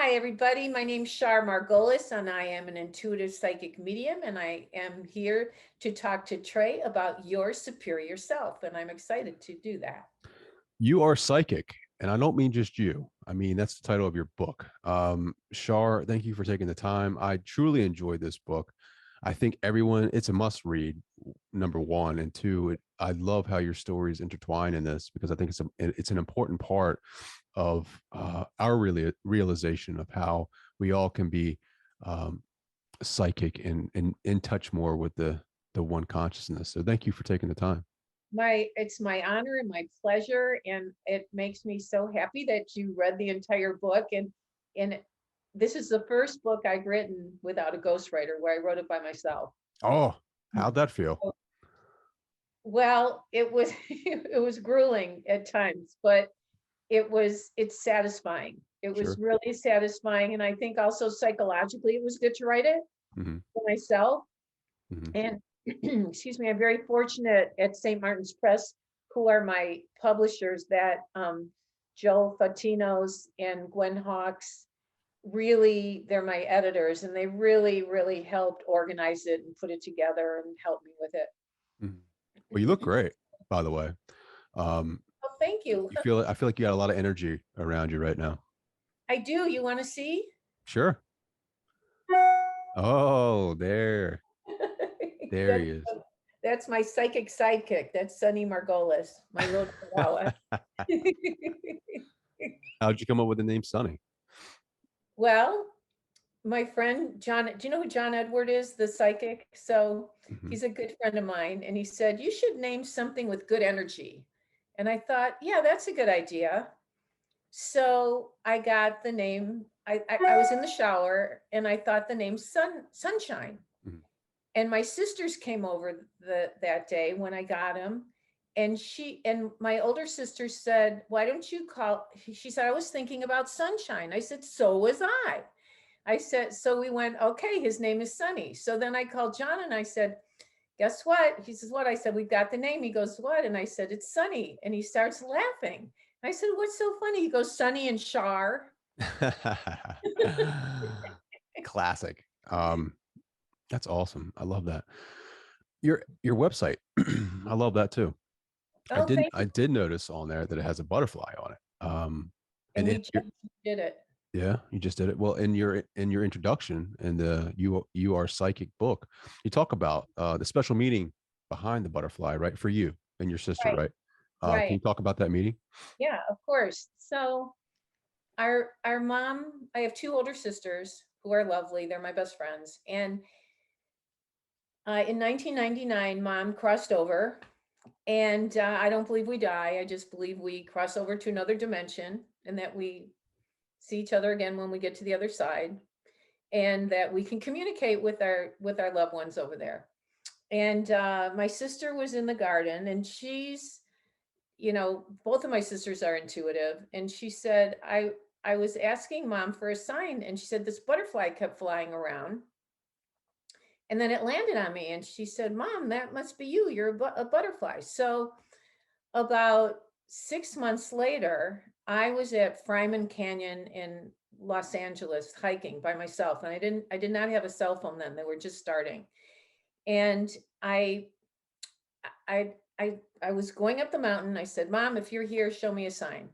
Hi, everybody. My name's Char Margolis, and I am an intuitive psychic medium, and I am here to talk to Trey about your superior self, and I'm excited to do that. You are psychic, and I don't mean just you. I mean, that's the title of your book. Shar, thank you for taking the time. I truly enjoyed this book. I think everyone, it's a must read, number one. And two, I love how your stories intertwine in this because I think it's an important part of our really realization of how we all can be um, psychic and in touch more with the one consciousness. So thank you for taking the time. It's my honor and my pleasure, and it makes me so happy that you read the entire book. And this is the first book I've written without a ghostwriter, where I wrote it by myself. Oh, how'd that feel? Well, it was it was grueling at times, but it's satisfying. It was Sure. really satisfying, and I think also psychologically it was good to write it Hmm. for myself. Hmm. And excuse me, I'm very fortunate at St. Martin's Press, who are my publishers, that Joe Fatinos and Gwen Hawks, really, they're my editors, and they really helped organize it and put it together and help me with Hmm. Well, you look it. great, by the way. Um, Oh, thank you. you feel I feel like you got a lot of energy around you right now. I do. You want to see? Sure. Oh, there That's he is. that's my psychic sidekick. That's Sunny Margolis, my little chihuahua. How'd you come up with the name Sunny? Well, my friend John, do you know who John Edward is, the psychic? So Hmm. he's a good friend of mine, and he said, you should name something with good energy. And I thought, yeah, that's a good idea. So I got the name. I was in the shower and I thought the name Sunshine. Hmm. And my sisters came over that day when I got him, and my older sister said, why don't you call, she said, I was thinking about Sunshine. I said, so was I said, so we went, okay, his name is Sunny. So then I called John and I said, guess what? He says, what? I said, we've got the name. He goes, what? And I said, it's Sunny. And he starts laughing. I said, what's so funny? He goes, Sunny and Char. Classic. That's awesome. I love that. Your website. I love that too. I Oh, didn't thank I you. did notice on there that it has a butterfly on it. And And we it just did it. yeah, you just did it. Well, in your introduction in the you are psychic book, you talk about the special meaning behind the butterfly, right? For you and your sister, Right, right? Can right. you talk about that meeting? Yeah, of course. So our mom, I have two older sisters who are lovely. They're my best friends. And in 1999, mom crossed over, and I don't believe we die. I just believe we cross over to another dimension, and that we see each other again when we get to the other side, and that we can communicate with our loved ones over there. And my sister was in the garden, and both of my sisters are intuitive, and she said, I was asking mom for a sign, and she said this butterfly kept flying around, and then it landed on me, and she said, Mom, that must be you. You're a butterfly. So about 6 months later, I was at Fryman Canyon in Los Angeles hiking by myself, and I did not have a cell phone then. They were just starting, and I I was going up the mountain. I said, Mom, if you're here, show me a sign.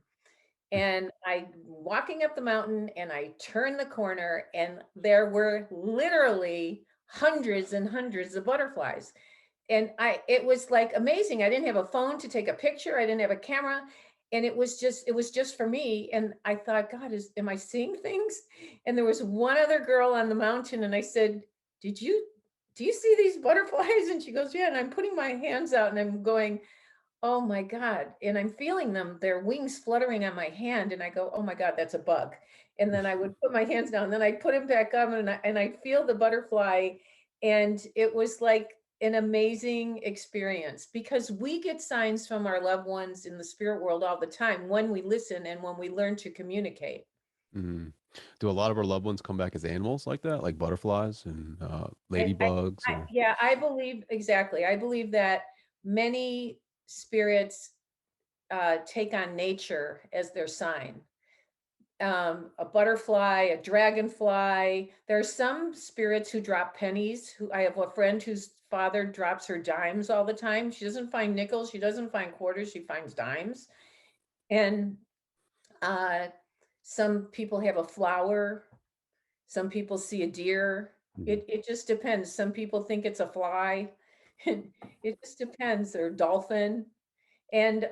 And I walking up the mountain, and I turned the corner, and there were literally hundreds and hundreds of butterflies. And it was like amazing. I didn't have a phone to take a picture. I didn't have a camera. And it was just for me. And I thought, God, am I seeing things? And there was one other girl on the mountain, and I said, Did you do you see these butterflies? And she goes, Yeah. And I'm putting my hands out and I'm going, oh my God. And I'm feeling them, their wings fluttering on my hand. And I go, oh my God, that's a bug. And then I would put my hands down, then I'd put them back up, and I'd feel the butterfly. And it was like an amazing experience, because we get signs from our loved ones in the spirit world all the time when we listen and when we learn to communicate. Mhm. Do a lot of our loved ones come back as animals like that, like butterflies and ladybugs, or? Yeah, I believe exactly. I believe that many spirits take on nature as their sign. a butterfly, a dragonfly. There are some spirits who drop pennies. Who I have a friend whose father drops her dimes all the time. She doesn't find nickels, she doesn't find quarters, she finds dimes. And uh, some people have a flower. Some people see a deer. Mhm. It just depends. Some people think it's a fly. It just depends. Or dolphin. And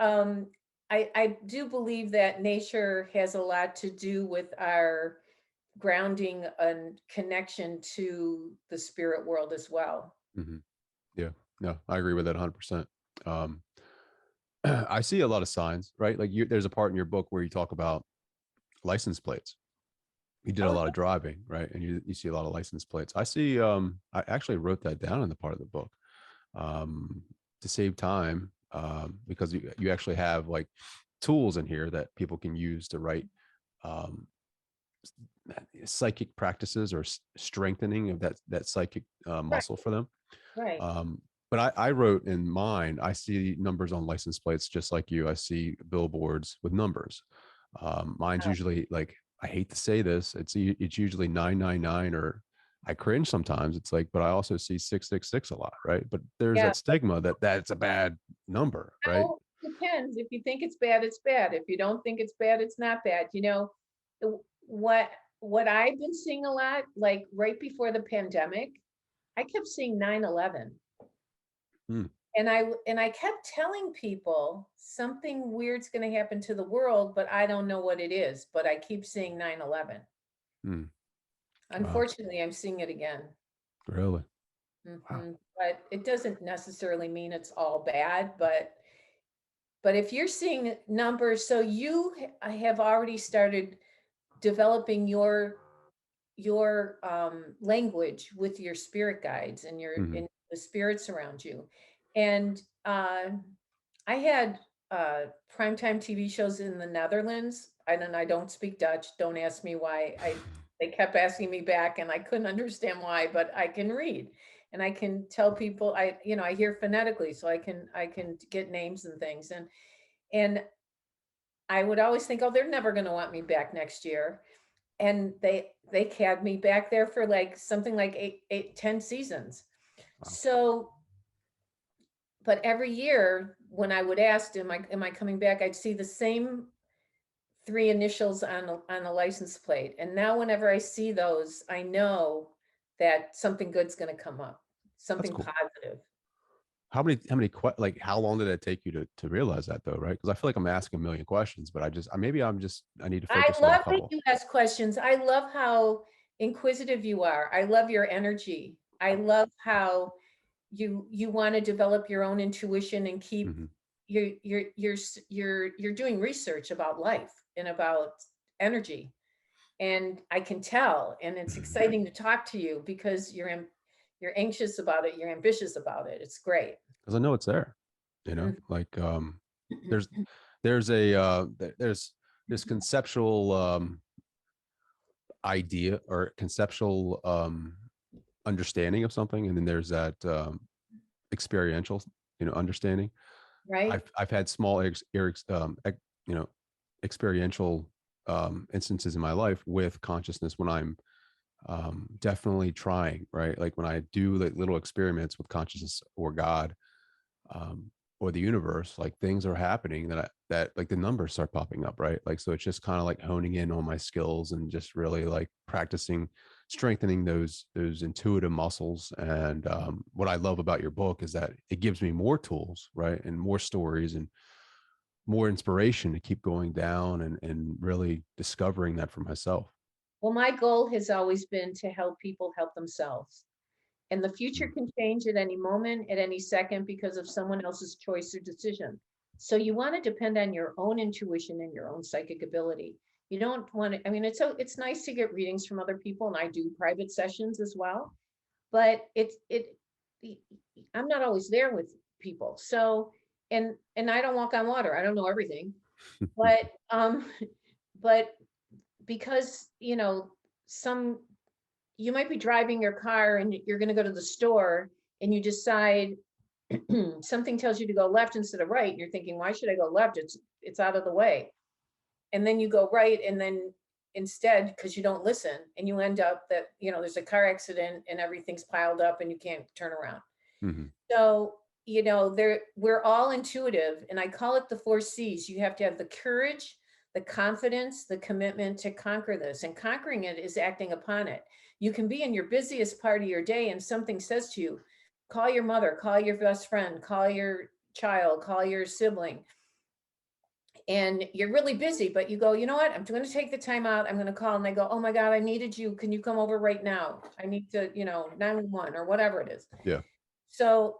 I do believe that nature has a lot to do with our grounding and connection to the spirit world as well. Mhm. Yeah. No, I agree with that 100%. Um, I see a lot of signs, right? Like there's a part in your book where you talk about license plates. You did a Oh, lot of driving, right? And you see a lot of license plates. I actually wrote that down in the part of the book um, to save time because you actually have like tools in here that people can use to write um, psychic practices or strengthening of that psychic right, muscle for them. right. Um, but I wrote in mine, I see numbers on license plates just like you. I see billboards with numbers. Mine's Oh, usually like, I hate to say this, it's usually 999 or I cringe sometimes. It's like, but I also see 666 a lot, right? But there's yeah. that stigma that that's a bad number, right? Well, depends. If you think it's bad, it's bad. If you don't think it's bad, it's not bad. What what I've been seeing a lot, like right before the pandemic, I kept seeing 9/11. Hmm, And I kept telling people something weird's going to happen to the world, but I don't know what it is, but I keep seeing 9/11. hmm. Wow, Unfortunately, I'm seeing it again. really? Wow. But it doesn't necessarily mean it's all bad, but if you're seeing numbers, so I have already started developing your language with your spirit guides and your Hmm. in the spirits around you. And I had primetime TV shows in the Netherlands. I don't speak Dutch. Don't ask me why. They kept asking me back, and I couldn't understand why. But I can read, and I can tell people. I hear phonetically, so I can get names and things. And I would always think, oh, they're never going to want me back next year. And they had me back there for like something like 10 seasons. Wow, So, but every year when I would ask, am I coming back? I'd see the same three initials on a license plate. And now whenever I see those, I know that something good's going to come up, that's something cool. positive. Like how long did it take you to realize that though, right? Because I feel like I'm asking a million questions, but I need to I focus on a love that couple. you ask questions. I love how inquisitive you are. I love your energy. I love how you want to develop your own intuition and keep Hmm. you're doing research about life and about energy. And I can tell, and it's exciting to talk to you because you're anxious about it, you're ambitious about it. It's great. Because I know it's there, Mhm. like there's there's a there's this conceptual idea or conceptual understanding of something, and then there's that experiential understanding. Right? I've had small you know experiential instances in my life with consciousness when I'm definitely trying, right? Like when I do like little experiments with consciousness or God, um, or the universe, like things are happening that like the numbers start popping up, right? Like, so it's just kind of like honing in on my skills and just really like practicing, strengthening those intuitive muscles. And what I love about your book is that it gives me more tools, right? And more stories and more inspiration to keep going down and really discovering that for myself. Well, my goal has always been to help people help themselves. And the future Mm. can change at any moment, at any second, because of someone else's choice or decision. So you want to depend on your own intuition and your own psychic ability. You don't want to, I mean, it's nice to get readings from other people, and I do private sessions as well, but I'm not always there with people. So, and I don't walk on water. I don't know everything, but but because, some you might be driving your car and you're going to go to the store, and you decide something tells you to go left instead of right. And you're thinking, why should I go left? It's out of the way. And then you go right, and then instead, because you don't listen, and you end up that, there's a car accident and everything's piled up and you can't turn around. Mhm. So, we're all intuitive, and I call it the 4 C's. You have to have the courage, the confidence, the commitment to conquer this. And conquering it is acting upon it. You can be in your busiest part of your day and something says to you, call your mother, call your best friend, call your child, call your sibling. And you're really busy, but you go, you know what? I'm going to take the time out. I'm going to call. And they go, oh my God, I needed you. Can you come over right now? I need to, 911 or whatever it is. Yeah. So,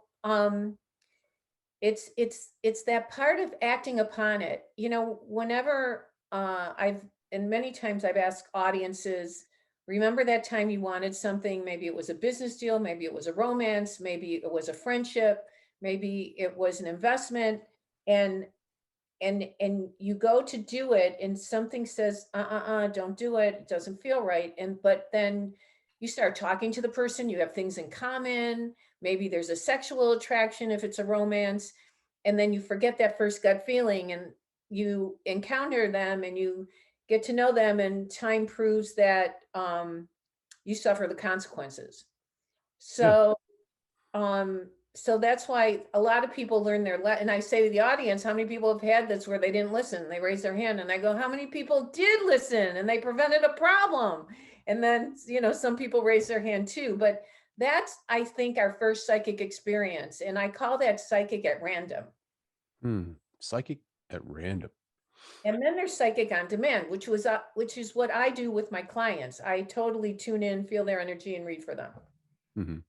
it's that part of acting upon it. Whenever and many times I've asked audiences, remember that time you wanted something? Maybe it was a business deal, maybe it was a romance, maybe it was a friendship, maybe it was an investment, and you go to do it and something says, don't do it. It doesn't feel right. But then you start talking to the person, you have things in common. Maybe there's a sexual attraction if it's a romance. And then you forget that first gut feeling and you encounter them and you get to know them, and time proves that you suffer the consequences. Yeah. So so that's why a lot of people learn and I say to the audience, how many people have had this where they didn't listen? They raise their hand and I go, how many people did listen and they prevented a problem? And then, some people raise their hand too, but that's, I think, our first psychic experience. And I call that psychic at random. Psychic at random. And then there's psychic on demand, which is what I do with my clients. I totally tune in, feel their energy, and read for them. Mhm.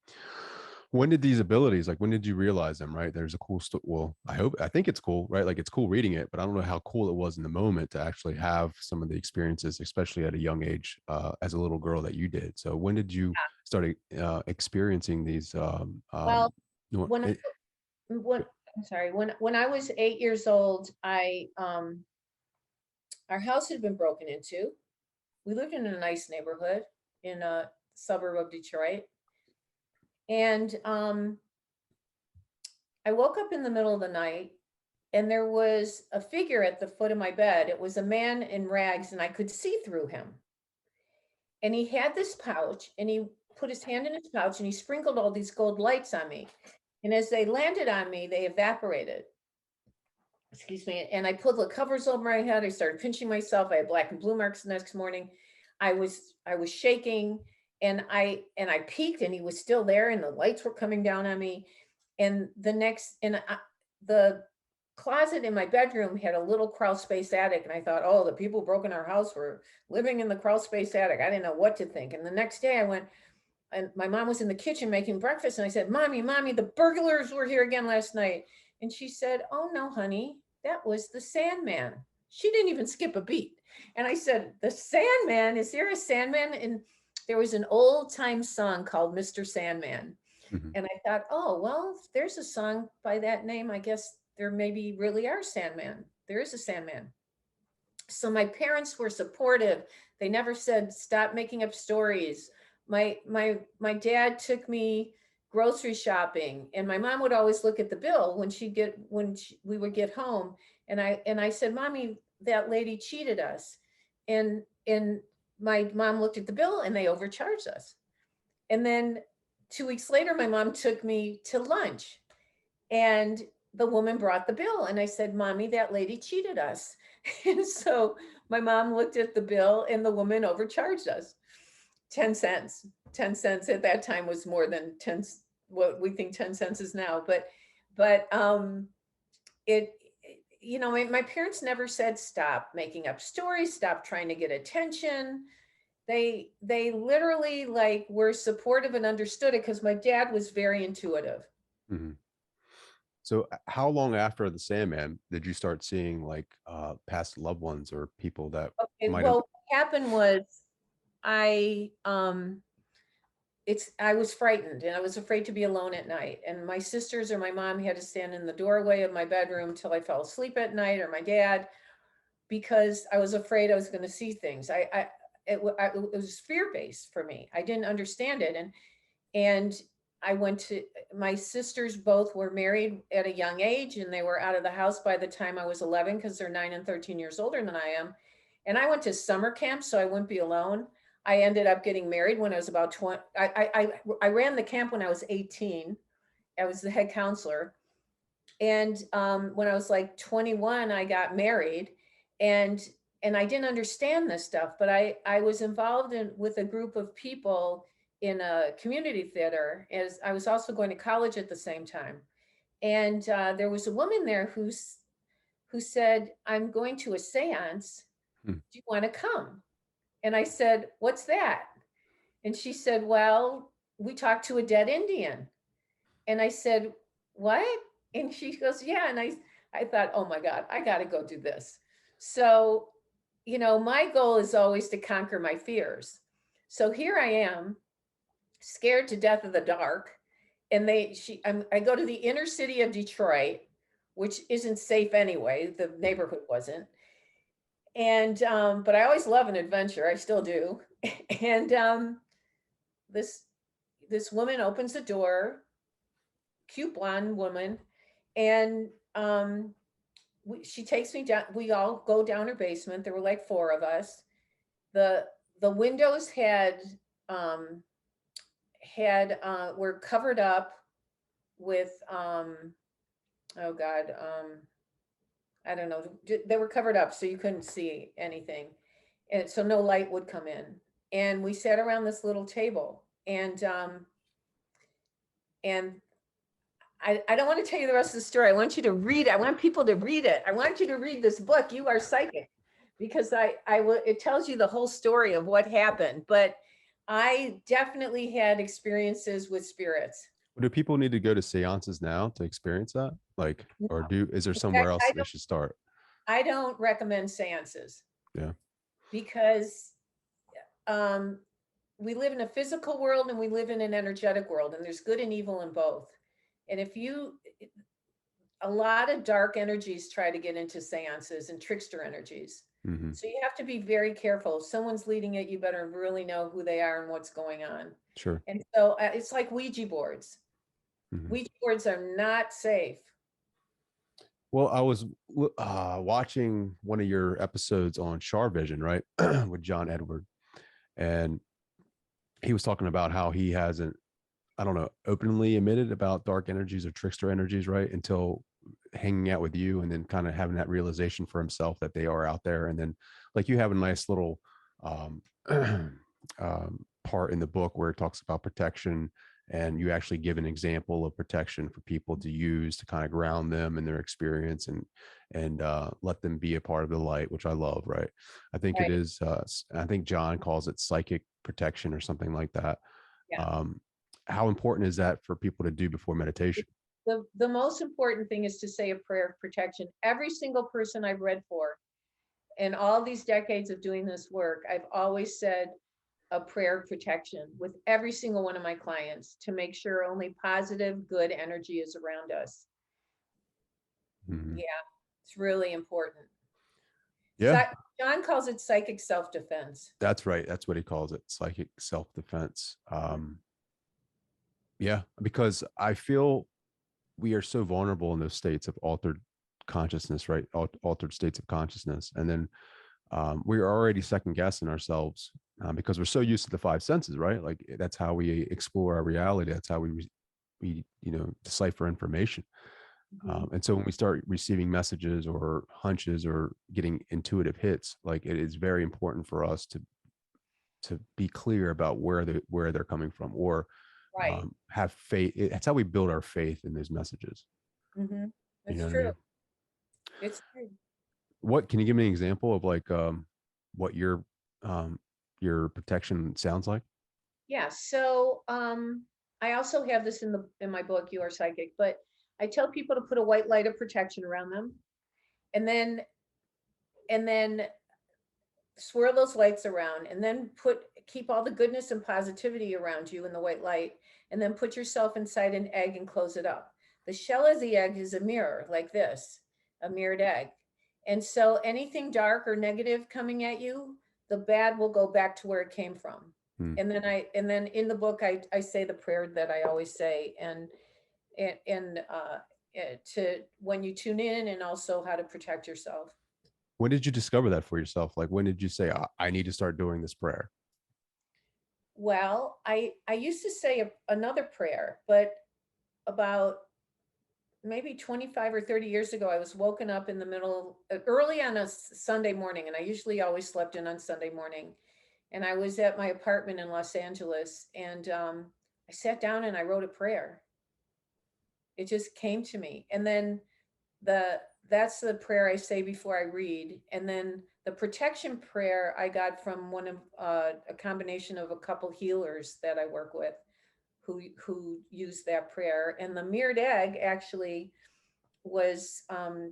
When did these abilities, like, when did you realize them, right? There's a cool well, I think it's cool, right? Like, it's cool reading it, but I don't know how cool it was in the moment to actually have some of the experiences, especially at a young age, as a little girl that you did. So when did you start experiencing these Well, no, when when I'm sorry, when I was 8 years old, our house had been broken into. We lived in a nice neighborhood in a suburb of Detroit. And I woke up in the middle of the night and there was a figure at the foot of my bed. It was a man in rags and I could see through him. And he had this pouch and he put his hand in his pouch and he sprinkled all these gold lights on me. And as they landed on me, they evaporated. Excuse me. And I pulled the covers over my head. I started pinching myself. I had black and blue marks the next morning. I was shaking, and I peeked and he was still there and the lights were coming down on me. And the closet in my bedroom had a little crawl space attic, and I thought, oh, the people who broke in our house were living in the crawl space attic. I didn't know what to think. And the next day I went, and my mom was in the kitchen making breakfast, and I said, mommy, the burglars were here again last night. And she said, oh no, honey, that was the Sandman. She didn't even skip a beat. And I said, the Sandman? Is there a Sandman? And there was an old time song called Mr. Sandman. Mhm. And I thought, oh, well, if there's a song by that name, I guess there maybe really are Sandman. There is a Sandman. So my parents were supportive. They never said, stop making up stories. My dad took me grocery shopping, and my mom would always look at the bill we would get home. And I said, mommy, that lady cheated us. And my mom looked at the bill and they overcharged us. And then 2 weeks later, my mom took me to lunch and the woman brought the bill. And I said, mommy, that lady cheated us. And so my mom looked at the bill and the woman overcharged us 10 cents. 10 cents at that time was more than 10, what we think 10 cents is now. But it, my parents never said, stop making up stories, stop trying to get attention. They literally like were supportive and understood it because my dad was very intuitive. Mhm. So how long after the Sandman did you start seeing, like, past loved ones or people that Okay, might well, have? what happened was I I was frightened and I was afraid to be alone at night. And my sisters or my mom had to stand in the doorway of my bedroom till I fell asleep at night, or my dad, because I was afraid I was going to see things. It was fear based for me. I didn't understand it, and I went to my sisters. Both were married at a young age, and they were out of the house by the time I was 11 because they're 9 and 13 years older than I am. And I went to summer camp so I wouldn't be alone. I ended up getting married when I was about 20. I ran the camp when I was 18. I was the head counselor. And when I was like 21, I got married, and I didn't understand this stuff, but I was involved in with a group of people in a community theater, as I was also going to college at the same time. And there was a woman there who said, "I'm going to a seance. Hmm. Do you want to come?" And I said, "What's that?" And she said, "Well, we talked to a dead Indian." And I said, "What?" And she goes, "Yeah." And I thought, "Oh my God, I got to go do this." So, my goal is always to conquer my fears. So here I am, scared to death of the dark. And I go to the inner city of Detroit, which isn't safe anyway. The neighborhood wasn't. And, but I always love an adventure. I still do. And this, this woman opens the door, cute blonde woman, and she takes me down. We all go down her basement. There were like four of us. The windows um, were covered up with oh God, I don't know. They were covered up so you couldn't see anything, and so no light would come in. And we sat around this little table, and I don't want to tell you the rest of the story. I want you to read it. I want people to read it. I want you to read this book, You Are Psychic, because it tells you the whole story of what happened. But I definitely had experiences with spirits. Do people need to go to seances now to experience that? Like, No. or is there In somewhere fact, else they should start? I don't recommend seances Yeah. because um, we live in a physical world and we live in an energetic world, and there's good and evil in both. And a lot of dark energies try to get into seances, and trickster energies. Hmm. So you have to be very careful. If someone's leading it, you better really know who they are and what's going on. Sure. And so it's like Ouija boards. Hmm. Ouija boards are not safe. Well, I was watching one of your episodes on Char Vision, right, with John Edward, and he was talking about how he hasn't, I don't know, openly admitted about dark energies or trickster energies, right, until hanging out with you, and then kind of having that realization for himself that they are out there. And then, like, you have a nice little um, part in the book where it talks about protection, and you actually give an example of protection for people to use to kind of ground them in their experience, and let them be a part of the light, which I love. Right. I think it Right. is. I think John calls it psychic protection or something like that. Yeah. Um, how important is that for people to do before meditation? The most important thing is to say a prayer of protection. Every single person I've read for in all these decades of doing this work, I've always said a prayer of protection with every single one of my clients to make sure only positive, good energy is around us. Mhm. Yeah, it's really important. Yeah, John calls it psychic self-defense. that's right. That's what he calls it, psychic self-defense. Yeah, because I feel we are so vulnerable in those states of altered consciousness, right? Altered states of consciousness. And then we're already second guessing ourselves because we're so used to the five senses, right? Like that's how we explore our reality. That's how we decipher information. Mhm. And so when we start receiving messages or hunches or getting intuitive hits, like it is very important for us to be clear about where they're coming from, or Right. have faith. That's how we build our faith in those messages. Hmm. You It's know what I true. mean? It's true. What can you give me an example of, like, what um your protection sounds like? Yeah. So I also have this in my book, You Are Psychic, but I tell people to put a white light of protection around them, and then swirl those lights around, and then keep all the goodness and positivity around you in the white light, and then put yourself inside an egg and close it up. The shell of the egg is a mirror, like this, a mirrored egg. And so anything dark or negative coming at you, the bad will go back to where it came from. Hmm. And then in the book I say the prayer that I always say, and to when you tune in, and also how to protect yourself. When did you discover that for yourself? Like, when did you say, I need to start doing this prayer? Well, I used to say another prayer, but about maybe 25 or 30 years ago, I was woken up in the middle, early on a Sunday morning, and I usually always slept in on Sunday morning. And I was at my apartment in Los Angeles, and I sat down and I wrote a prayer. It just came to me. And then the that's the prayer I say before I read. And then the protection prayer I got from one of a combination of a couple healers that I work with who use that prayer. And the mirrored egg actually was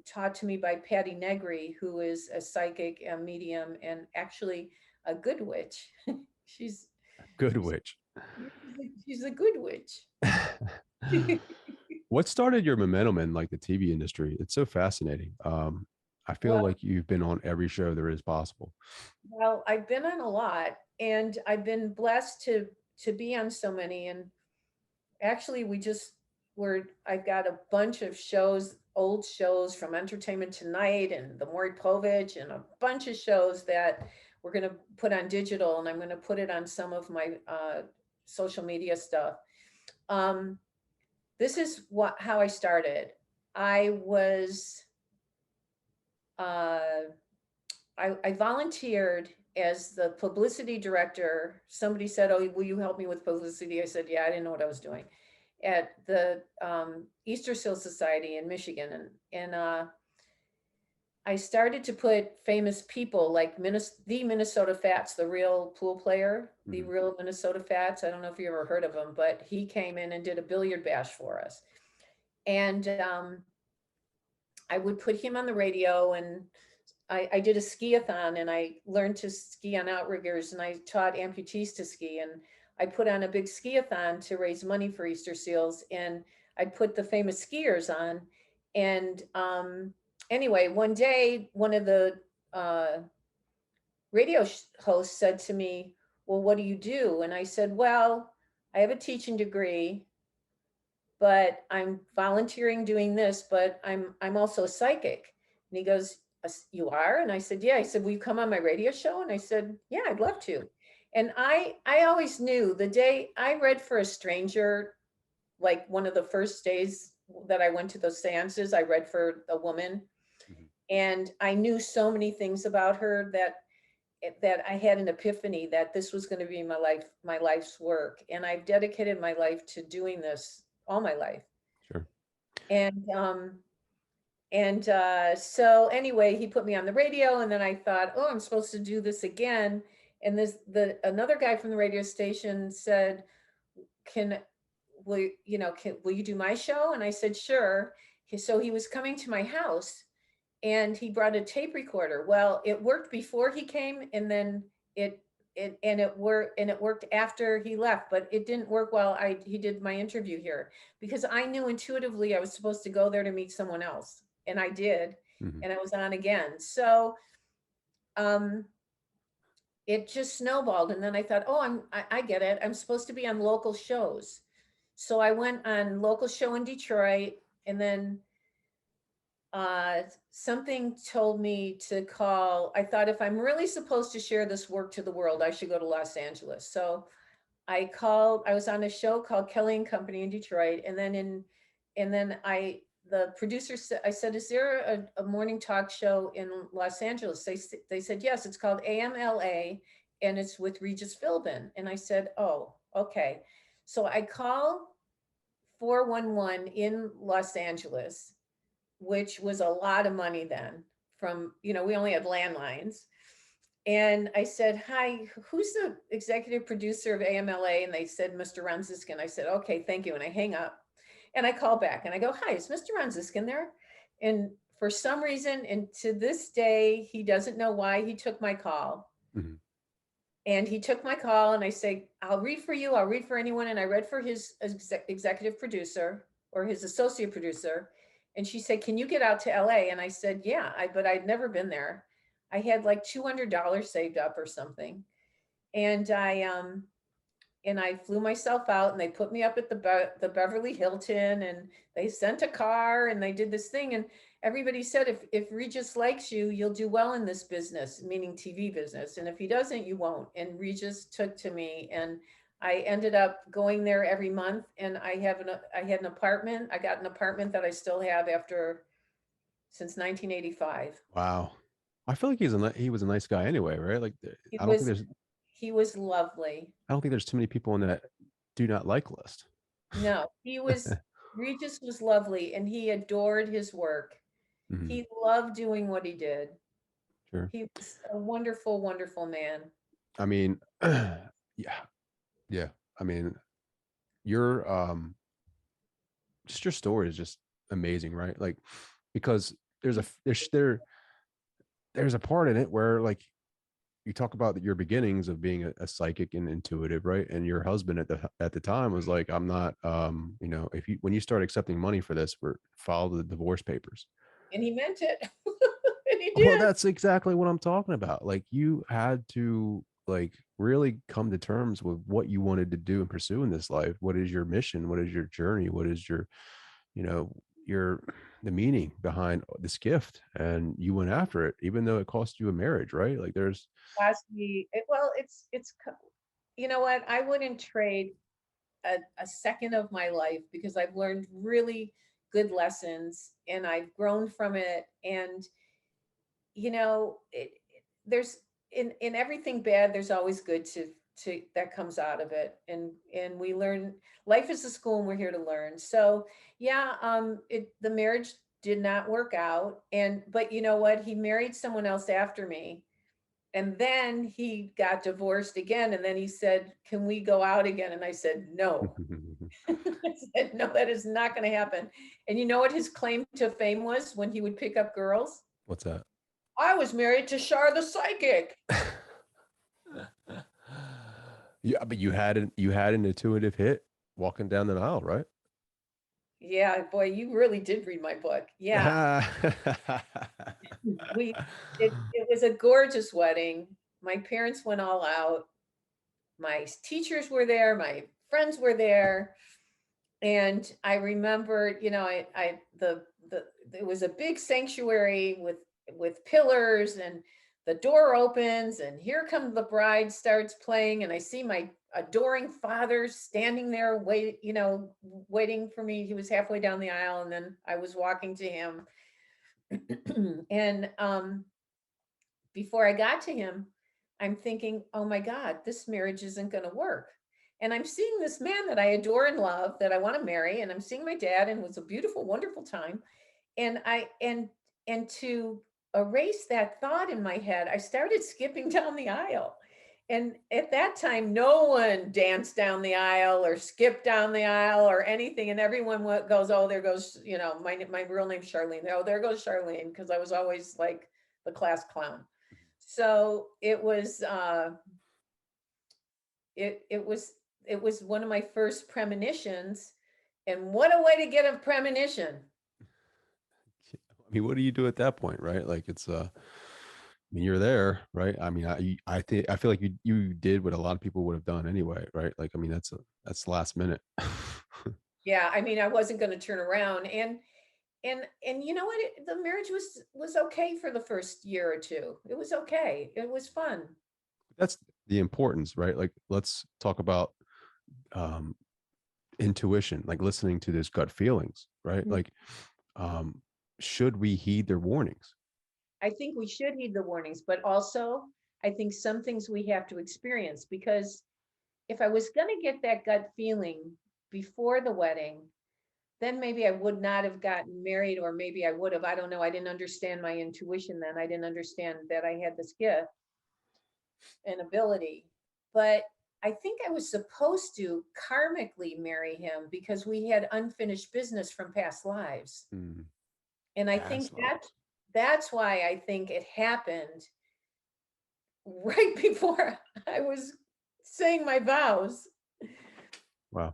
taught to me by Patty Negri, who is a psychic, a medium, and actually a good witch. she's Good she's witch. she's a good witch. What started your momentum in like the TV industry? It's so fascinating. I feel Well, like you've been on every show there is possible. well, I've been on a lot, and I've been blessed to be on so many. And actually, I've got a bunch of shows, old shows from Entertainment Tonight and the Maury Povich, and a bunch of shows that we're going to put on digital, and I'm going to put it on some of my social media stuff. Um, this is how I started. I was uh, I volunteered as the publicity director. Somebody said, "Oh, will you help me with publicity?" I said, "Yeah." I didn't know what I was doing at the Easter Seal Society in Michigan, and I started to put famous people like the Minnesota Fats, the real pool player, the Mhm. real Minnesota Fats. I don't know if you ever heard of him, but he came in and did a billiard bash for us, and I would put him on the radio, and I did a ski-a-thon, and I learned to ski on outriggers, and I taught amputees to ski, and I put on a big ski-a-thon to raise money for Easter Seals, and I'd put the famous skiers on. And anyway, one day, one of the uh, radio hosts said to me, "Well, what do you do?" And I said, "Well, I have a teaching degree, but I'm volunteering doing this, but I'm also a psychic." And he goes, "You are?" And I said, "Yeah." He said, "Will you come on my radio show?" And I said, "Yeah, I'd love to." And I always knew the day I read for a stranger, like one of the first days that I went to those seances, I read for a woman, Mhm. and I knew so many things about her that I had an epiphany that this was going to be my life's work. And I've dedicated my life to doing this all my life. Sure. And so anyway, he put me on the radio, and then I thought, oh, I'm supposed to do this again. And the another guy from the radio station said, "Can will you do my show?" And I said, "Sure." So he was coming to my house, and he brought a tape recorder. Well, it worked before he came, and then it it worked after he left, but it didn't work while he did my interview here, because I knew intuitively I was supposed to go there to meet someone else, and I did, Mhm. and I was on again. So um it just snowballed, and then I thought, oh, I get it. I'm supposed to be on local shows. So I went on local show in Detroit, and then uh, something told me to call. I thought, if I'm really supposed to share this work to the world, I should go to Los Angeles. So I was on a show called Kelly and Company in Detroit. And then the producer said, I said, "Is there a morning talk show in Los Angeles?" They said, "Yes, it's called AMLA, and it's with Regis Philbin." And I said, "Oh, okay." So I call 411 in Los Angeles, which was a lot of money then. We only had landlines. And I said, "Hi, who's the executive producer of AMLA?" And they said, "Mr. Ron Ziskin." I said, "Okay, thank you." And I hang up, and I call back and I go, "Hi, is Mr. Ron Ziskin there?" And for some reason, and to this day, he doesn't know why he took my call. Mhm. And he took my call, and I say, "I'll read for you. I'll read for anyone." And I read for his executive producer, or his associate producer. And she said, "Can you get out to LA?" And I said, "Yeah," but I'd never been there. I had like $200 saved up or something. And I flew myself out, and they put me up at the Beverly Hilton, and they sent a car, and they did this thing. everybody said, if Regis likes you, you'll do well in this business, meaning TV business. And if he doesn't, you won't. And Regis took to me, and I ended up going there every month. And I had an apartment. I got an apartment that I still have after since 1985. Wow. I feel like he was a nice guy anyway, right? Like He I don't think was there's he was lovely. I don't think there's too many people on that do not like list. No, Regis was lovely, and he adored his work. Mhm. He loved doing what he did. Sure. He was a wonderful, wonderful man. I mean, yeah, yeah. I mean, your just your story is just amazing, right? Like because there's a part in it where like you talk about your beginnings of being a psychic and intuitive, right? And your husband at the time was like, I'm not if you when you start accepting money for this, we're file the divorce papers. And he meant it. And he Well, did. that's exactly what I'm talking about. Like you had to like really come to terms with what you wanted to do and pursue in this life. What is your mission? What is your journey? What is your, you know, your the meaning behind this gift? And you went after it, even though it cost you a marriage, right? Like there's Well, you know what? I wouldn't trade a second of my life, because I've learned really good lessons and I've grown from it. And there's in everything bad, there's always good to that comes out of it. And we learn. Life is a school, and we're here to learn. So yeah, the marriage did not work out. But you know what? He married someone else after me. And then he got divorced again. And then he said, "Can we go out again?" And I said, "No." I said, "No, that is not going to happen." And you know what his claim to fame was when he would pick up girls? what's that? "I was married to Char the psychic." Yeah, but you had an intuitive hit walking down the aisle, right? Yeah, boy, you really did read my book. Yeah, we it was a gorgeous wedding. My parents went all out. My teachers were there, my friends were there. And I remember, I the it was a big sanctuary with pillars, and the door opens, and here comes the bride starts playing, and I see my adoring father standing there waiting for me. He was halfway down the aisle, and then I was walking to him. And before I got to him, I'm thinking, "Oh my God, this marriage isn't going to work." And I'm seeing this man that I adore and love, that I want to marry, and I'm seeing my dad, and it was a beautiful, wonderful time. And I and to erase that thought in my head, I started skipping down the aisle. And at that time, no one danced down the aisle or skipped down the aisle or anything. And everyone goes, "Oh, there goes, my real name's Charlene. Oh, there goes Charlene," because I was always like the class clown. So it was one of my first premonitions. And what a way to get a premonition. I mean, what do you do at that point, right? Like it's I mean, you're there, right? I mean, I think I feel like you did what a lot of people would have done anyway, right? Like, I mean, that's last minute. Yeah, I mean, I wasn't going to turn around. And you know what? The marriage was okay for the first year or two. It was okay. It was fun. That's the importance, right? Like, let's talk about um intuition, like listening to this gut feelings, right? Mm. Like, um, should we heed their warnings? I think we should heed the warnings, but also I think some things we have to experience, because if I was going to get that gut feeling before the wedding, then maybe I would not have gotten married, or maybe I would have. I don't know. I didn't understand my intuition then. I didn't understand that I had this gift and ability. But I think I was supposed to karmically marry him because we had unfinished business from past lives. Mm, And I think past lives. that's why I think it happened right before I was saying my vows. Wow.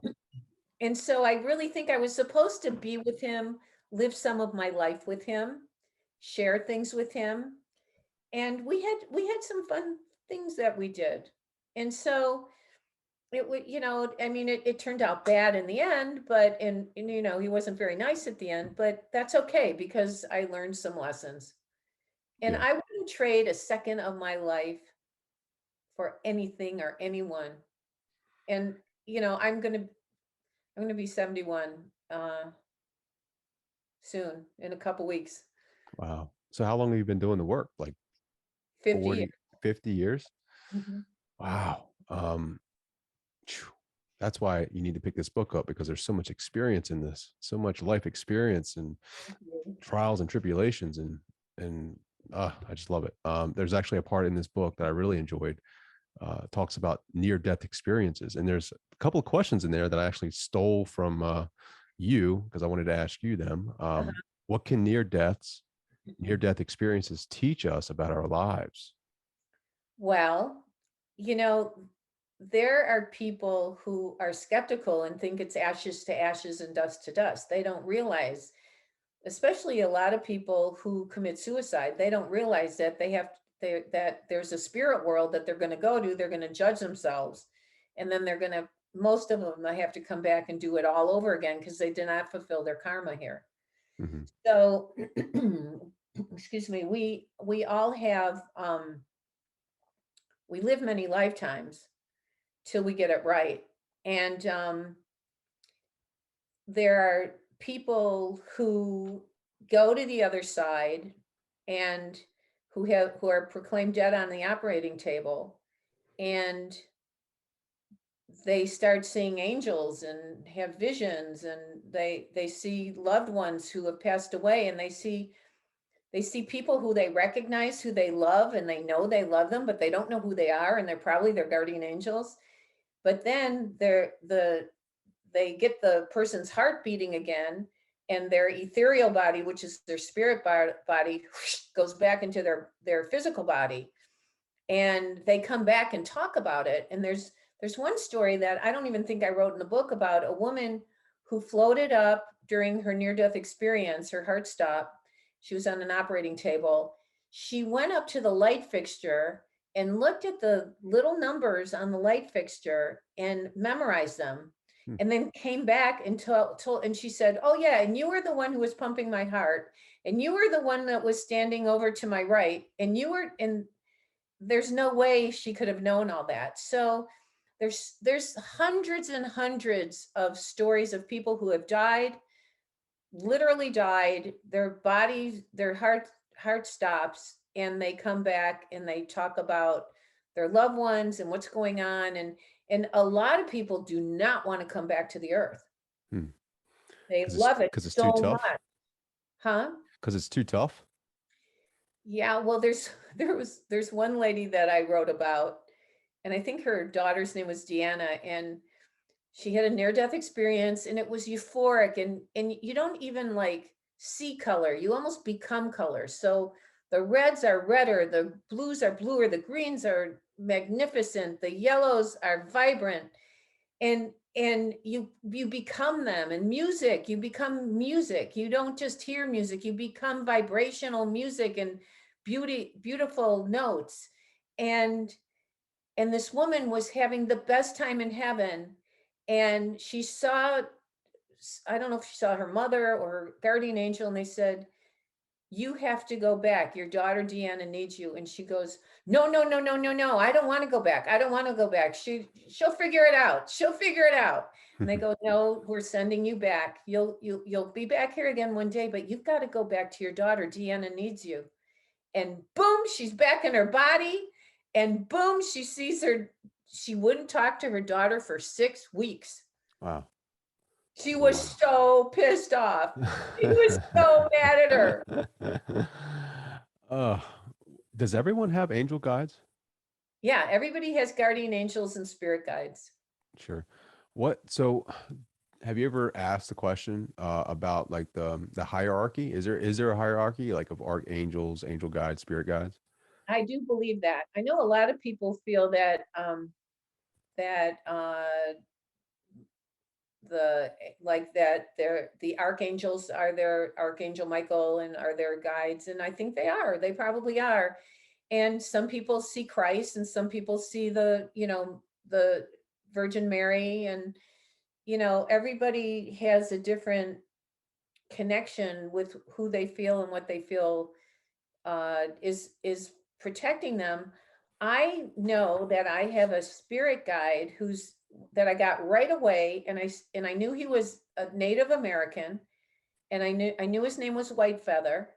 And so I really think I was supposed to be with him, live some of my life with him, share things with him. And we had some fun things that we did. And so it would, I mean, it turned out bad in the end, but, and, he wasn't very nice at the end, but that's okay because I learned some lessons. And Yeah. I wouldn't trade a second of my life for anything or anyone. And, I'm gonna be 71 soon, in a couple weeks. Wow. So how long have you been doing the work? Like 50 years. 40, 50 years? Mhm. Wow. Phew. That's why you need to pick this book up, because there's so much experience in this, so much life experience and Thank you. trials and tribulations, and I just love it. There's actually a part in this book that I really enjoyed. Talks about near death experiences, and there's a couple of questions in there that I actually stole from you, because I wanted to ask you them. Uh-huh. What can near death experiences teach us about our lives? Well, you know, there are people who are skeptical and think it's ashes to ashes and dust to dust. They don't realize, especially a lot of people who commit suicide, they don't realize that that there's a spirit world that they're going to go to. They're going to judge themselves, and then most of them, they have to come back and do it all over again because they did not fulfill their karma here. Mhm. So, excuse me, we all have we live many lifetimes till we get it right. And there are people who go to the other side and who are proclaimed dead on the operating table, and they start seeing angels and have visions, and they see loved ones who have passed away, and they see people who they recognize, who they love, and they know they love them, but they don't know who they are, and they're probably their guardian angels. But then they get the person's heart beating again, and their ethereal body, which is their spirit body, goes back into their physical body, and they come back and talk about it. And there's one story that I don't even think I wrote in the book, about a woman who floated up during her near death experience. Her heart stopped. She was on an operating table. She went up to the light fixture and looked at the little numbers on the light fixture and memorized them, Hmm. and then came back and told, and she said, "Oh yeah, and you were the one who was pumping my heart, and you were the one that was standing over to my right, and you were," and there's no way she could have known all that. So there's hundreds and hundreds of stories of people who have died, literally died, their bodies, their heart stops, and they come back and they talk about their loved ones and what's going on. And a lot of people do not want to come back to the earth. Hmm. They Because it's love it because it's too so tough. much. Huh? Because it's too tough. Yeah, well, there's one lady that I wrote about, and I think her daughter's name was Deanna, and she had a near death experience, and it was euphoric, and you don't even like see color. You almost become color. So the reds are redder, the blues are bluer, the greens are magnificent, the yellows are vibrant, and you become them. And music, you become music. You don't just hear music, you become vibrational music and beautiful notes. and and this woman was having the best time in heaven, and she saw, I don't know if she saw her mother or her guardian angel, and they said, "You have to go back, your daughter Deanna needs you." And she goes, "No, no, no, no, no, no, I don't want to go back, I don't want to go back. She'll figure it out, she'll figure it out." And they go, "No, we're sending you back. You'll be back here again one day, but you've got to go back to your daughter. Deanna needs you." And boom, she's back in her body. And boom, she wouldn't talk to her daughter for 6 weeks. Wow. She was Wow. so pissed off. She was so mad at her. uh, does everyone have angel guides? Yeah, everybody has guardian angels and spirit guides. Sure. So have you ever asked the question about like the hierarchy? Is there a hierarchy like of archangels, angel guides, spirit guides? I do believe that. I know a lot of people feel that that the like that they're the archangels are their Archangel Michael and are their guides, and I think they probably are. And some people see Christ, and some people see the Virgin Mary, and everybody has a different connection with who they feel and what they feel is protecting them. I know that I have a spirit guide who's that I got right away, and I knew he was a Native American, and I knew his name was White Feather.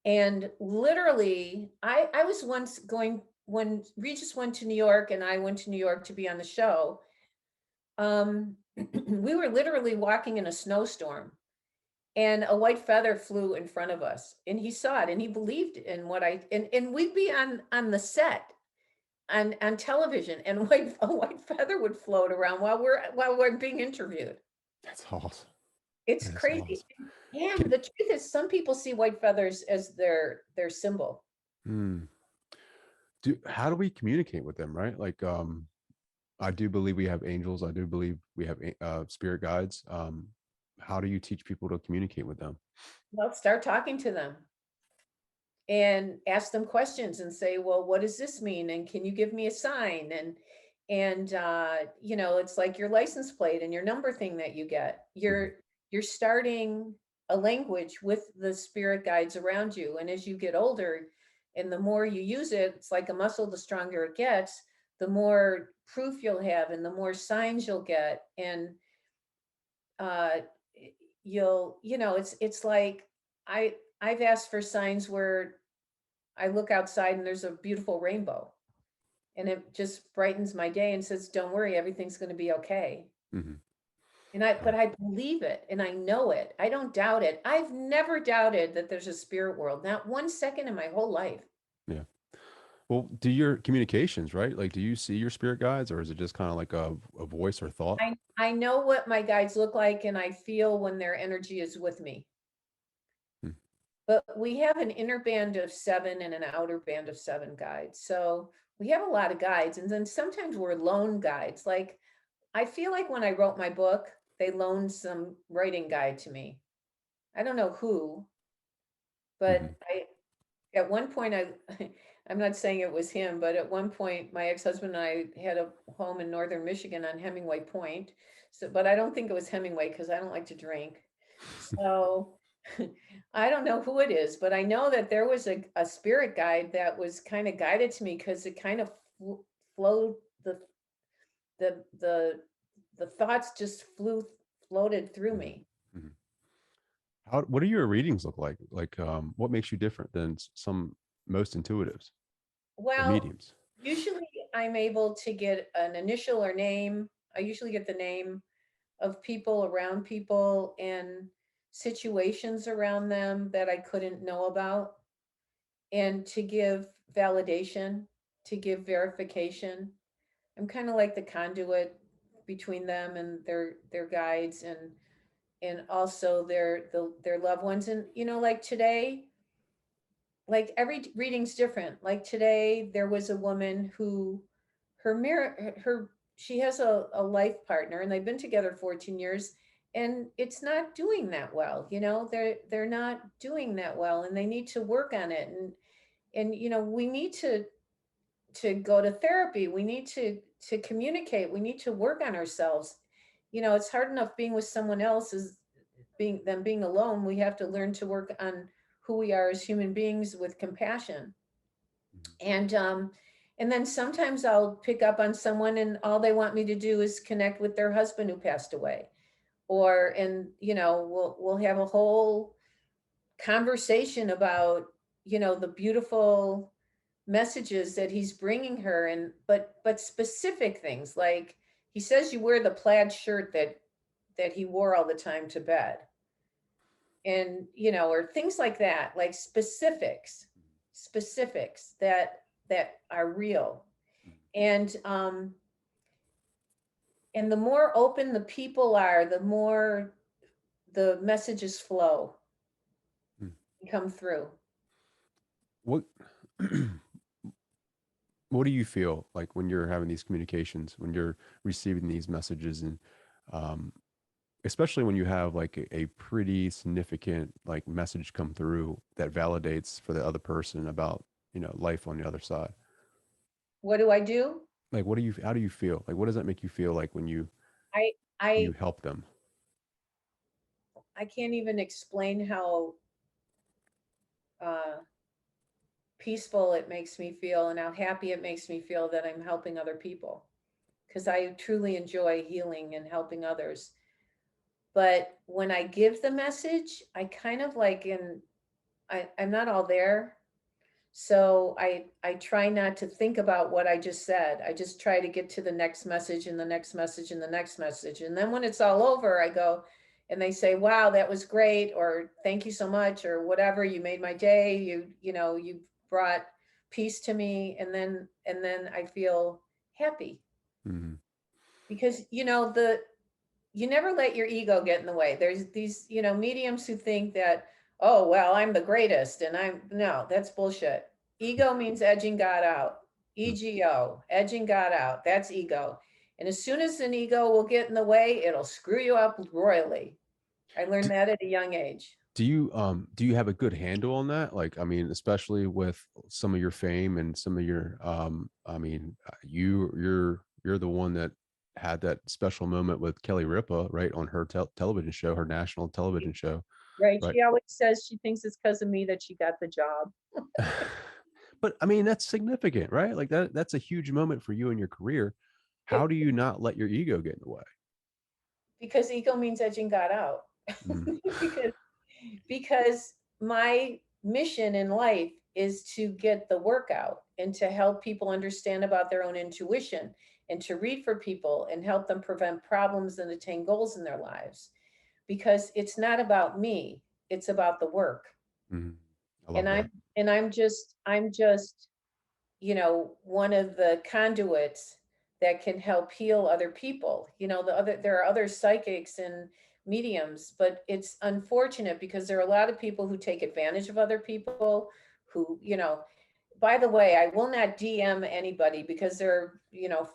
And literally, I was once going when Regis went to New York and I went to New York to be on the show. We were literally walking in a snowstorm, and a white feather flew in front of us, and he saw it, and he believed in what and we'd be on the set on television, and a white feather would float around while we're being interviewed. That's awesome. It's That's crazy. awesome. And Can, the truth is, some people see white feathers as their symbol. hmm, how do we communicate with them, right? Like, I do believe we have angels. I do believe we have spirit guides. How do you teach people to communicate with them? Well, start talking to them and ask them questions and say, well, what does this mean, and can you give me a sign? And it's like your license plate and your number thing that you get. Mhm. You're starting a language with the spirit guides around you, and as you get older and the more you use it, it's like a muscle. The stronger it gets, the more proof you'll have and the more signs you'll get. And uh it's like I've asked for signs where I look outside and there's a beautiful rainbow, and it just brightens my day and says, don't worry, everything's going to be okay. Mhm. But I believe it and I know it. I don't doubt it. I've never doubted that there's a spirit world, not 1 second in my whole life. Yeah. Well, do your communications, right? Like, do you see your spirit guides, or is it just kind of like a voice or thought? I know what my guides look like, and I feel when their energy is with me. Hmm. But we have an inner band of 7 and an outer band of 7 guides. So we have a lot of guides. And then sometimes we're lone guides. Like, I feel like when I wrote my book, they loaned some writing guide to me. I don't know who, Mhm. but at one point, I'm not saying it was him, but at one point, my ex-husband and I had a home in northern Michigan on Hemingway Point. So, but I don't think it was Hemingway because I don't like to drink. So I don't know who it is, but I know that there was a spirit guide that was kind of guided to me because it kind of flowed the the the thoughts just floated through Mhm. me. Mhm. What do your readings look like? Like, what makes you different than some most intuitives or Well, mediums? usually I'm able to get an initial or name. I usually get the name of people around people and situations around them that I couldn't know about, and to give validation, to give verification. I'm kind of like the conduit between them and their guides, and also their loved ones. And like today, like every reading's different. Like today, there was a woman who her mirror her she has a life partner, and they've been together 14 years, and it's not doing that well. They're not doing that well, and they need to work on it. And we need to go to therapy. We need to communicate. We need to work on ourselves. It's hard enough being with someone else as being alone. We have to learn to work on who we are as human beings with compassion. Mhm. And then sometimes I'll pick up on someone and all they want me to do is connect with their husband who passed away. And we'll have a whole conversation about the beautiful messages that he's bringing her, and but specific things, like he says you wear the plaid shirt that he wore all the time to bed, and or things like that, like specifics that are real. And the more open the people are, the more the messages flow Mhm. and come through. What what do you feel like when you're having these communications, when you're receiving these messages, and um, especially when you have like a pretty significant like message come through that validates for the other person about life on the other side? What do I do? Like, what do you, how do you feel? Like, what does that make you feel like I when you I help them? I can't even explain how uh peaceful it makes me feel and how happy it makes me feel that I'm helping other people, because I truly enjoy healing and helping others. But when I give the message, I kind of like I'm not all there. So I try not to think about what I just said. I just try to get to the next message and the next message and the next message. And then when it's all over, I go and they say, "Wow, that was great," or "Thank you so much," or whatever, "You made my day. You brought peace to me." And then I feel happy Mhm. because you never let your ego get in the way. There's these, mediums who think that, oh, well, I'm the greatest. And no, that's bullshit. Ego means edging God out. Mm. EGO, edging God out. That's ego. And as soon as an ego will get in the way, it'll screw you up royally. I learned that at a young age. Do you have a good handle on that? Like, I mean, especially with some of your fame and some of your I mean, you're the one that had that special moment with Kelly Ripa, right, on her television show, her national television show, Right. right? She always says she thinks it's because of me that she got the job. But I mean, that's significant, right? Like that's a huge moment for you in your career. How It do you not let your ego get in the way? Because ego means edging God out. Mm, because because my mission in life is to get the work out and to help people understand about their own intuition and to read for people and help them prevent problems and attain goals in their lives, because it's not about me, it's about the work. mm. I and love that. i'm and I'm just one of the conduits that can help heal other people. There are other psychics and mediums, but it's unfortunate because there are a lot of people who take advantage of other people who. By the way, I will not DM anybody because there are,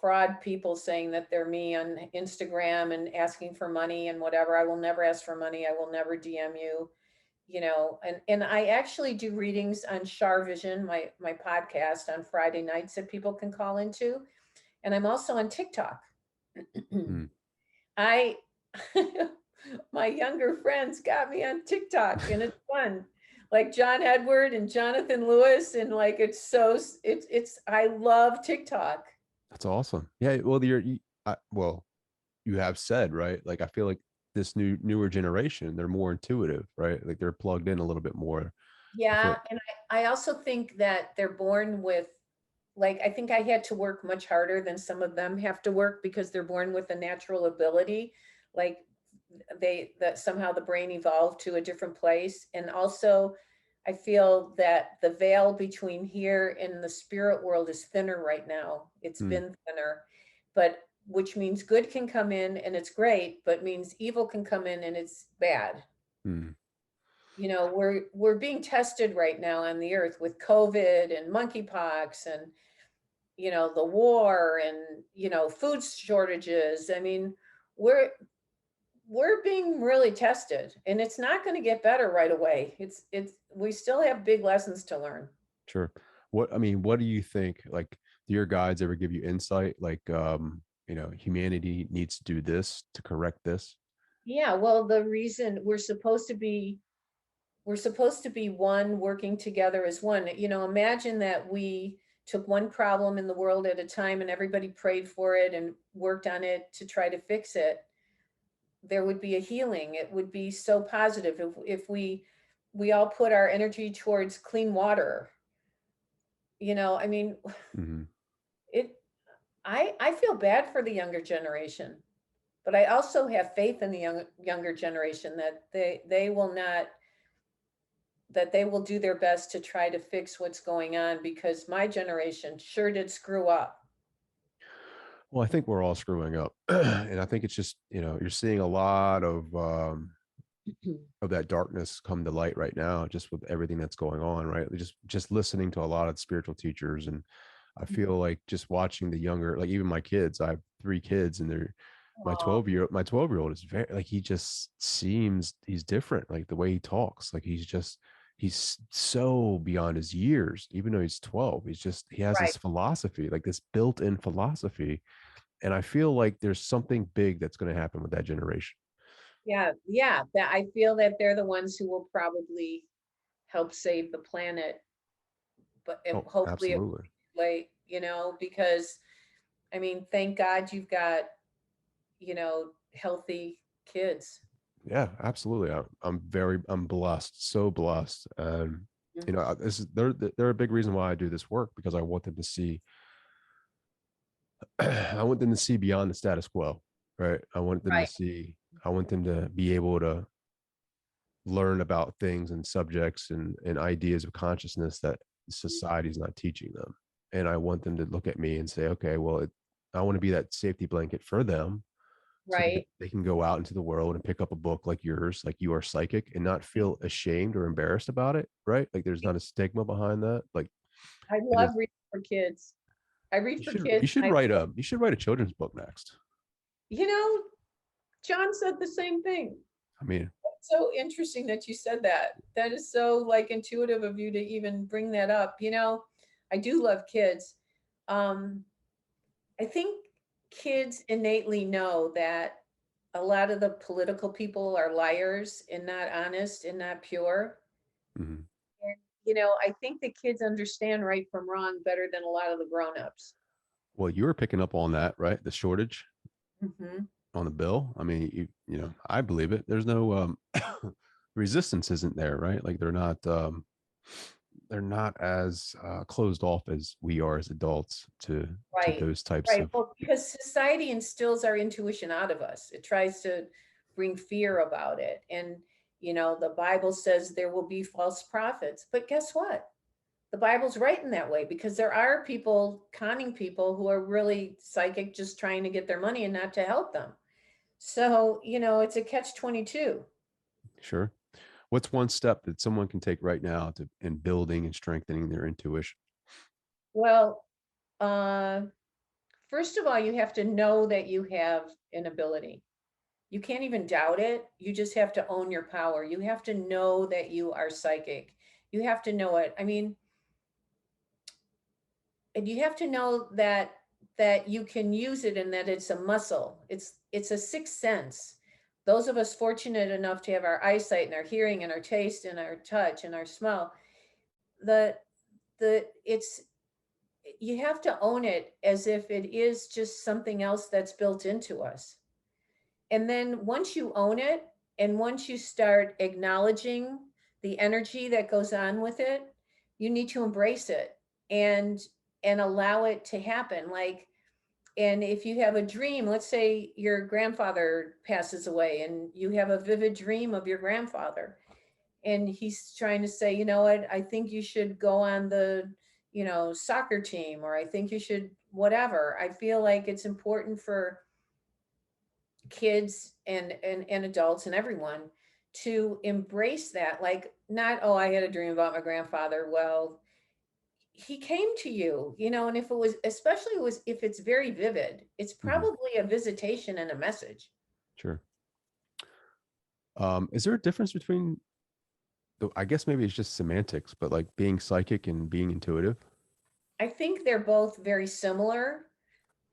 fraud people saying that they're me on Instagram and asking for money and whatever. I will never ask for money. I will never DM you. And I actually do readings on Char Vision, my podcast on Friday nights that people can call into. And I'm also on TikTok. Mm. I my younger friends got me on TikTok and it's fun. Like John Edward and Jonathan Lewis, and like it's I love TikTok. That's awesome. Yeah. Well, well, you have said, right? Like, I feel like this newer generation, they're more intuitive, right? Like they're plugged in a little bit more. I feel Yeah, like, and I also think that they're born with, like, I think I had to work much harder than some of them have to work because they're born with a natural ability. Like that somehow the brain evolved to a different place. And also I feel that the veil between here and the spirit world is thinner right now. It's mm, been thinner, but which means good can come in and it's great, but means evil can come in and it's bad. mm, We're being tested right now on the earth with COVID and monkeypox and the war and food shortages. I mean, we're we're being really tested, and it's not going to get better right away. It's we still have big lessons to learn. sure. What, I mean, what do you think? Like, do your guides ever give you insight? Like, humanity needs to do this to correct this. Yeah, well, the reason we're supposed to be one, working together as one. Imagine that we took one problem in the world at a time and everybody prayed for it and worked on it to try to fix it. There would be a healing. It would be so positive if we all put our energy towards clean water. I mean, Hmm. it I feel bad for the younger generation, but I also have faith in the younger generation that they will do their best to try to fix what's going on, because my generation sure did screw up. Well, I think we're all screwing up, and I think it's just, you're seeing a lot of that darkness come to light right now, just with everything that's going on, right? Just listening to a lot of spiritual teachers, and I feel like just watching the younger, like even my kids. I have three kids, and they're Oh, my 12-year old is very, like, he just seems, he's different, like the way he talks, like he's just, he's so beyond his years, even though he's 12. He has Right. this philosophy, like this built-in philosophy. And I feel like there's something big that's going to happen with that generation. Yeah. Yeah. That I feel that they're the ones who will probably help save the planet, but and Oh, hopefully it absolutely. late, because I mean, thank God you've got, healthy kids. Yeah, absolutely. I'm blessed, so blessed. And Mhm. this is they're a big reason why I do this work, because I want them to see I want them to see beyond the status quo, right? Right. I want them to be able to learn about things and subjects and ideas of consciousness that society is not teaching them. And I want them to look at me and say, okay, well, I want to be that safety blanket for them, so Right. they can go out into the world and pick up a book like yours, like You Are Psychic, and not feel ashamed or embarrassed about it, right? Like there's not a stigma behind that. Like I it love is. reading for kids. I read for You kids. should write a children's book next. You know, John said the same thing. I mean, So interesting that you said that. That is so like intuitive of you to even bring that up. I do love kids. Um, I think kids innately know that a lot of the political people are liars and not honest and not pure. mhm. And, I think the kids understand right from wrong better than a lot of the grown-ups. Well, you were picking up on that, right? The shortage Hmm. on the bill. I mean, I believe it. There's no resistance isn't there, right? Like they're not as closed off as we are as adults to Right, those types right. of. Well, because society instills our intuition out of us. It tries to bring fear about it. And, the Bible says there will be false prophets. But guess what? The Bible's right in that way because there are people conning people who are really psychic, just trying to get their money and not to help them. So, it's a catch 22. Sure. What's one step that someone can take right now to in building and strengthening their intuition? Well, uh, first of all, you have to know that you have an ability. You can't even doubt it. You just have to own your power. You have to know that you are psychic. You have to know it. I mean, and you have to know that you can use it and that it's a muscle. It's a sixth sense. Those of us fortunate enough to have our eyesight and our hearing and our taste and our touch and our smell, the it's you have to own it as if it is just something else that's built into us. And then once you own it and once you start acknowledging the energy that goes on with it, you need to embrace it and allow it to happen. Like, and if you have a dream, let's say your grandfather passes away and you have a vivid dream of your grandfather and he's trying to say, you know what, I think you should go on the, soccer team, or I think you should whatever. I feel like it's important for kids and adults and everyone to embrace that, like, not, oh, I had a dream about my grandfather. Well, he came to you, and if it was, especially was if it's very vivid, it's Mhm. probably a visitation and a message. Sure. Is there a difference between I guess maybe it's just semantics, but like being psychic and being intuitive? I think they're both very similar,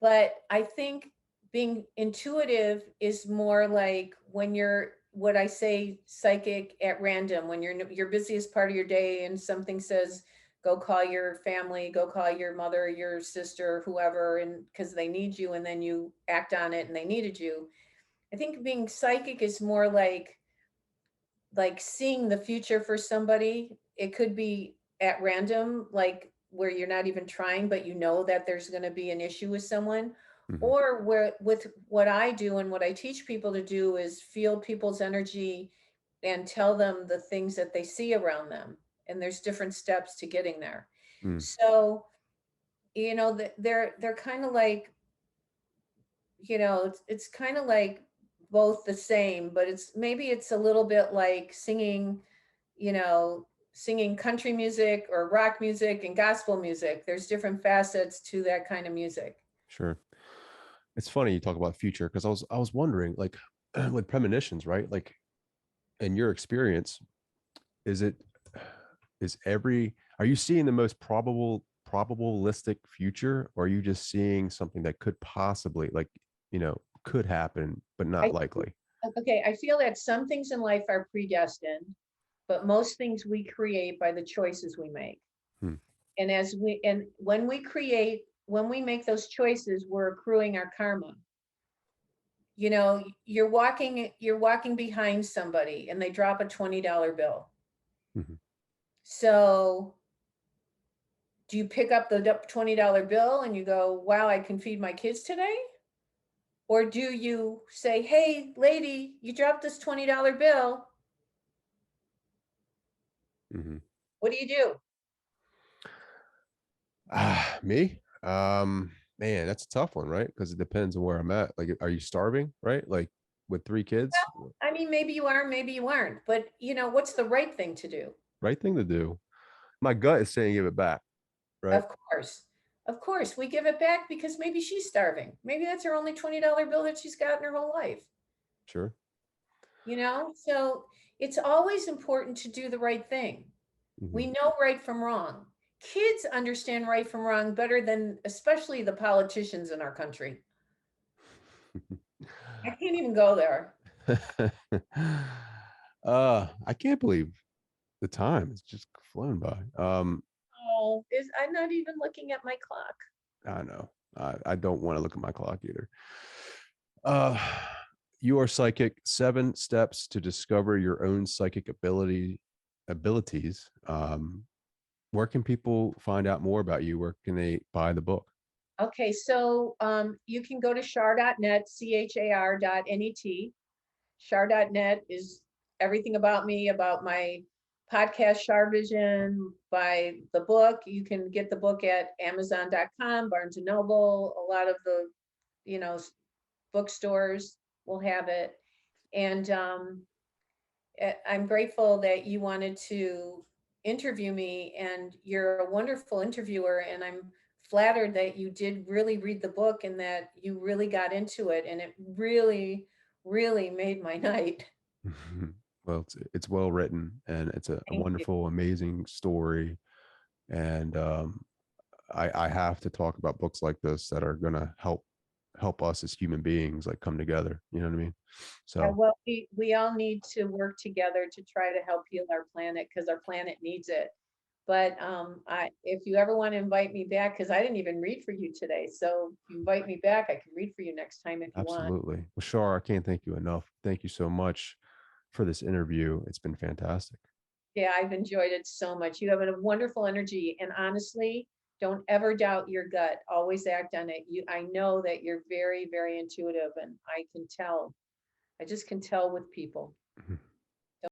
but I think being intuitive is more like when you're, what I say, psychic at random, when you're in your busiest part of your day and something says, go call your family, go call your mother, your sister, whoever, and because they need you, and then you act on it and they needed you. I think being psychic is more like seeing the future for somebody. It could be at random, like where you're not even trying, but you know that there's going to be an issue with someone. Mhm. Or where with what I do and what I teach people to do is feel people's energy and tell them the things that they see around them. And there's different steps to getting there. Mm, So, they're kind of like, it's kind of like both the same, but it's a little bit like singing country music or rock music and gospel music. There's different facets to that kind of music. sure. It's funny you talk about future, because I was wondering, like, with premonitions, right? Like in your experience, is it Are you seeing the most probabilistic future, or are you just seeing something that could possibly, like, could happen but I not likely? okay, I feel that some things in life are predestined, but most things we create by the choices we make. Hmm. And when we make those choices, we're accruing our karma. You're walking behind somebody and they drop a $20 bill. Mhm. So do you pick up the $20 bill and you go, wow, I can feed my kids today? Or do you say, hey, lady, you dropped this $20 bill. Mhm. What do you do? Me? Man, that's a tough one, right? Because it depends on where I'm at. Like, are you starving, right? Like with 3 kids? I mean, maybe you are, maybe you aren't, but what's the right thing to do? Right thing to do. My gut is saying give it back, right? Of course. Of course, we give it back because maybe she's starving. Maybe that's her only $20 bill that she's got in her whole life. Sure. So it's always important to do the right thing. We Mhm. know right from wrong. Kids understand right from wrong better than especially the politicians in our country. I can't even go there. I can't believe the time has just flown by. Oh, I'm not even looking at my clock. I know. I don't want to look at my clock either. Uh, you are psychic. 7 steps to discover your own psychic abilities. Where can people find out more about you? Where can they buy the book? Okay, so you can go to char.net, char.net. Char.net is everything about me, about my podcast, Char Vision, by the book. You can get the book at Amazon.com, Barnes and Noble, a lot of the, you know, bookstores will have it. And I'm grateful that you wanted to interview me, and you're a wonderful interviewer. And I'm flattered that you did really read the book and that you really got into it. And it really, really made my night. Well, it's well written, and it's a Thank you. wonderful, amazing story. And I have to talk about books like this that are gonna help us as human beings like come together. You know what I mean? So Well, we all need to work together to try to help heal our planet because our planet needs it. But if you ever want to invite me back, because I didn't even read for you today, so if you invite me back, I can read for you next time if you want. absolutely. Well, Shar, I can't thank you enough. Thank you so much for this interview. It's been fantastic. Yeah, I've enjoyed it so much. You have a wonderful energy, and honestly, don't ever doubt your gut. Always act on it. I know that you're very, very intuitive, and I can tell. I just can tell with people.